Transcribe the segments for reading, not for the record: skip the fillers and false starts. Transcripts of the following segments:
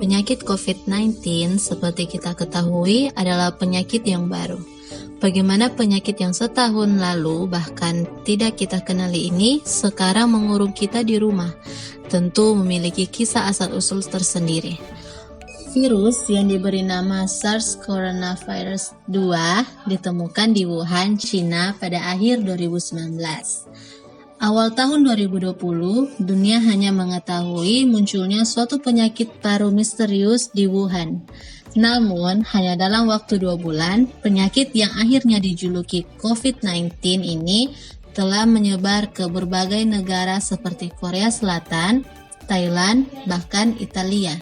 Penyakit COVID-19 seperti kita ketahui adalah penyakit yang baru. Bagaimana penyakit yang setahun lalu bahkan tidak kita kenali ini sekarang mengurung kita di rumah, tentu memiliki kisah asal-usul tersendiri. Virus yang diberi nama SARS Coronavirus 2 ditemukan di Wuhan, China pada akhir 2019. Awal tahun 2020, dunia hanya mengetahui munculnya suatu penyakit baru misterius di Wuhan. Namun, hanya dalam waktu 2 bulan, penyakit yang akhirnya dijuluki COVID-19 ini telah menyebar ke berbagai negara seperti Korea Selatan, Thailand, bahkan Italia.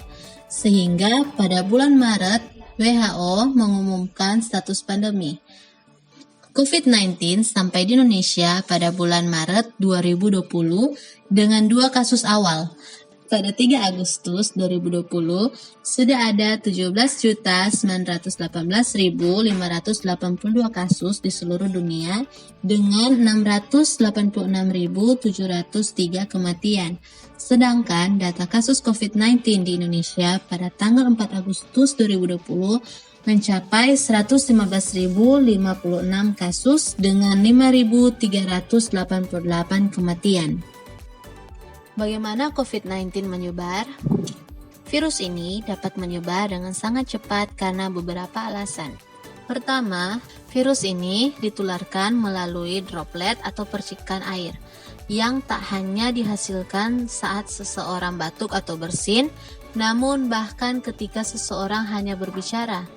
Sehingga pada bulan Maret, WHO mengumumkan status pandemi. COVID-19 sampai di Indonesia pada bulan Maret 2020 dengan 2 kasus awal. Pada 3 Agustus 2020, sudah ada 17.918.582 kasus di seluruh dunia dengan 686.703 kematian. Sedangkan data kasus COVID-19 di Indonesia pada tanggal 4 Agustus 2020 mencapai 115.056 kasus dengan 5.388 kematian. Bagaimana COVID-19 menyebar? Virus ini dapat menyebar dengan sangat cepat karena beberapa alasan. Pertama, virus ini ditularkan melalui droplet atau percikan air yang tak hanya dihasilkan saat seseorang batuk atau bersin, namun bahkan ketika seseorang hanya berbicara.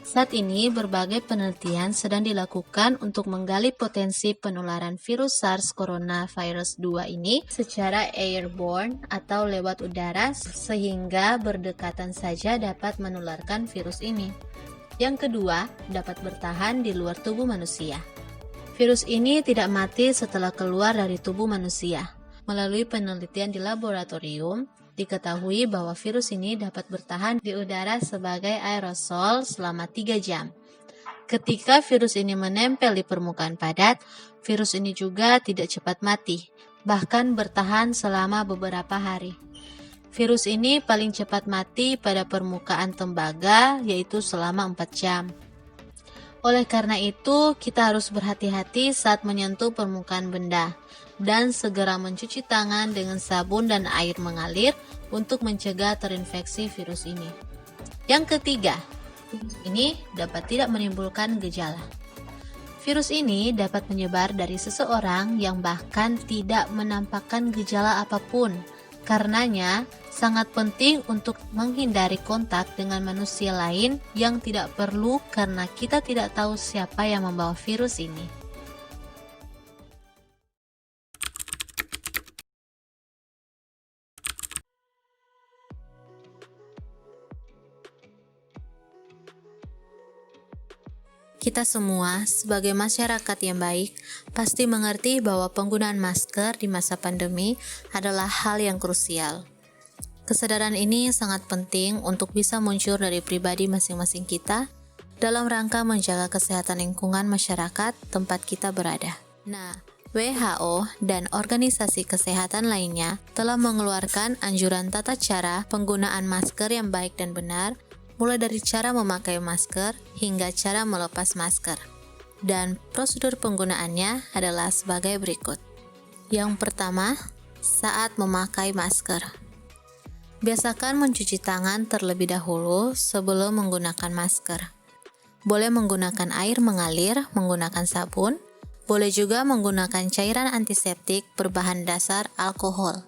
Saat ini, berbagai penelitian sedang dilakukan untuk menggali potensi penularan virus SARS Coronavirus 2 ini secara airborne atau lewat udara sehingga berdekatan saja dapat menularkan virus ini. Yang kedua, dapat bertahan di luar tubuh manusia. Virus ini tidak mati setelah keluar dari tubuh manusia. Melalui penelitian di laboratorium, diketahui bahwa virus ini dapat bertahan di udara sebagai aerosol selama 3 jam. Ketika virus ini menempel di permukaan padat, virus ini juga tidak cepat mati, bahkan bertahan selama beberapa hari. Virus ini paling cepat mati pada permukaan tembaga, yaitu selama 4 jam. Oleh karena itu, kita harus berhati-hati saat menyentuh permukaan benda dan segera mencuci tangan dengan sabun dan air mengalir untuk mencegah terinfeksi virus ini. Yang ketiga, virus ini dapat tidak menimbulkan gejala. Virus ini dapat menyebar dari seseorang yang bahkan tidak menampakkan gejala apapun. Karenanya, sangat penting untuk menghindari kontak dengan manusia lain yang tidak perlu karena kita tidak tahu siapa yang membawa virus ini. Kita semua, sebagai masyarakat yang baik, pasti mengerti bahwa penggunaan masker di masa pandemi adalah hal yang krusial. Kesadaran ini sangat penting untuk bisa muncul dari pribadi masing-masing kita dalam rangka menjaga kesehatan lingkungan masyarakat tempat kita berada. Nah, WHO dan organisasi kesehatan lainnya telah mengeluarkan anjuran tata cara penggunaan masker yang baik dan benar, mulai dari cara memakai masker hingga cara melepas masker. Dan prosedur penggunaannya adalah sebagai berikut. Yang pertama, saat memakai masker. Biasakan mencuci tangan terlebih dahulu sebelum menggunakan masker. Boleh menggunakan air mengalir menggunakan sabun, boleh juga menggunakan cairan antiseptik berbahan dasar alkohol.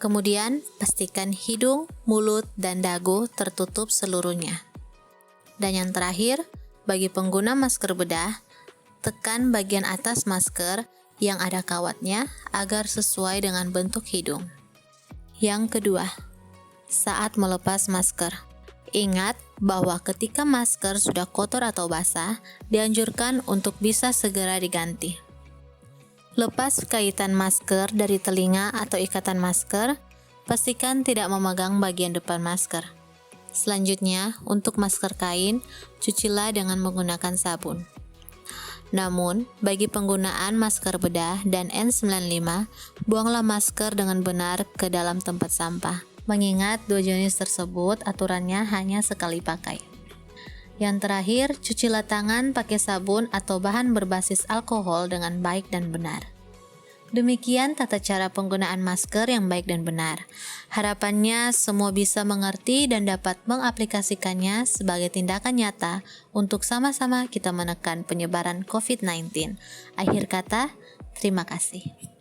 Kemudian, pastikan hidung, mulut, dan dagu tertutup seluruhnya. Dan yang terakhir, bagi pengguna masker bedah, tekan bagian atas masker yang ada kawatnya agar sesuai dengan bentuk hidung. Yang kedua, saat melepas masker. Ingat bahwa ketika masker sudah kotor atau basah, dianjurkan untuk bisa segera diganti. Lepas kaitan masker dari telinga atau ikatan masker, pastikan tidak memegang bagian depan masker. Selanjutnya, untuk masker kain, cucilah dengan menggunakan sabun. Namun, bagi penggunaan masker bedah dan N95, buanglah masker dengan benar ke dalam tempat sampah. Mengingat dua jenis tersebut aturannya hanya sekali pakai. Yang terakhir, cucilah tangan pakai sabun atau bahan berbasis alkohol dengan baik dan benar. Demikian tata cara penggunaan masker yang baik dan benar. Harapannya semua bisa mengerti dan dapat mengaplikasikannya sebagai tindakan nyata untuk sama-sama kita menekan penyebaran COVID-19. Akhir kata, terima kasih.